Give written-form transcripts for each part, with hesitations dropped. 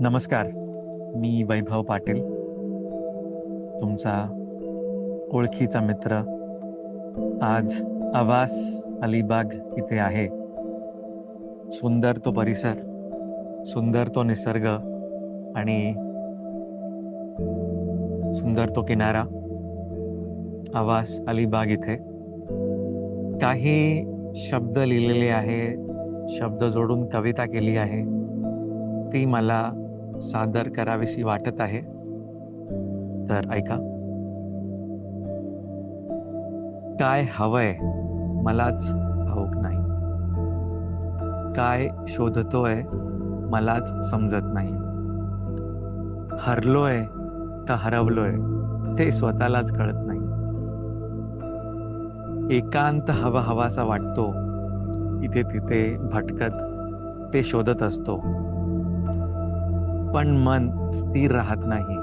नमस्कार. मी वैभव पाटील, तुमचा ओळखीचा मित्र. आज आवास अलिबाग इथे आहे. सुंदर तो परिसर, सुंदर तो निसर्ग आणि सुंदर तो किनारा. आवास अलिबाग इथे काही शब्द लिहिलेले आहे, शब्द जोडून कविता केली आहे. ती मला सादर करावीशी वाटत आहे, तर ऐका. काय हवंय मलाच ठाऊक नाही, काय शोधतोय मलाच समजत नाही. हरलोय का हरवलोय ते स्वतःलाच कळत नाही. एकांत हवासा वाटतो, इथे तिथे भटकत ते शोधत असतो. पण मन स्थिर राहत नाही,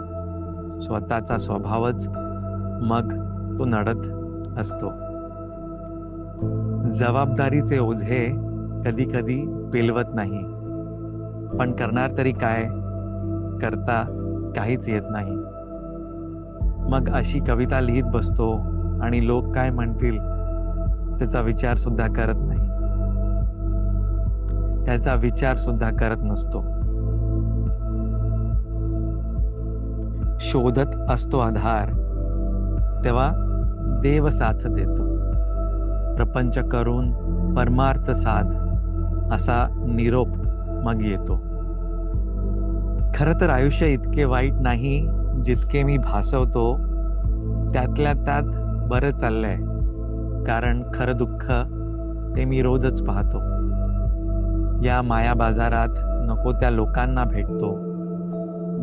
स्वतःचा स्वभावच मग तो नडत असतो. जबाबदारीचे ओझे कधी कधी पेलवत नाही, पण करणार तरी काय, करता काहीच येत नाही. मग अशी कविता लिहित बसतो आणि लोक काय म्हणतील त्याचा विचार सुद्धा करत नाही, त्याचा विचार सुद्धा करत नसतो. शोधत असतो आधार, तेव्हा देव साथ देतो. प्रपंच करून परमार्थ साध, असा निरोप मग येतो. खरं तर आयुष्य इतके वाईट नाही जितके मी भासवतो. त्यातल्या त्यात बरं चाललंय, कारण खरं दुःख ते मी रोजच पाहतो. या माया बाजारात नको त्या लोकांना भेटतो.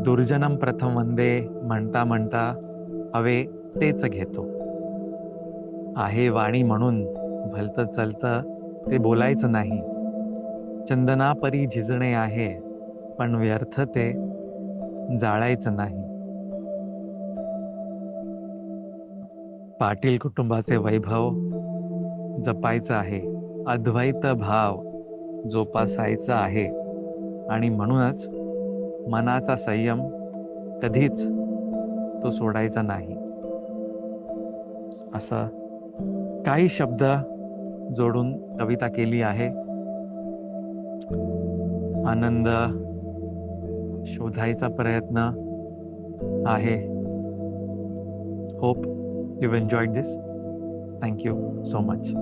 दुर्जनम प्रथम वंदे म्हणता म्हणता हवे तेच घेतो. आहे वाणी म्हणून भलतं चलतं ते बोलायचं नाही. चंदनापरी झिजणे आहे, पण व्यर्थ ते जाळायचं नाही. पाटील कुटुंबाचे वैभव जपायचं आहे, अद्वैत भाव जोपासायचा आहे, आणि म्हणूनच मनाचा संयम कधीच तो सोडायचा नाही. असं काही शब्द जोडून कविता केली आहे. आनंद शोधायचा प्रयत्न आहे. Hope you enjoyed this. Thank you so much.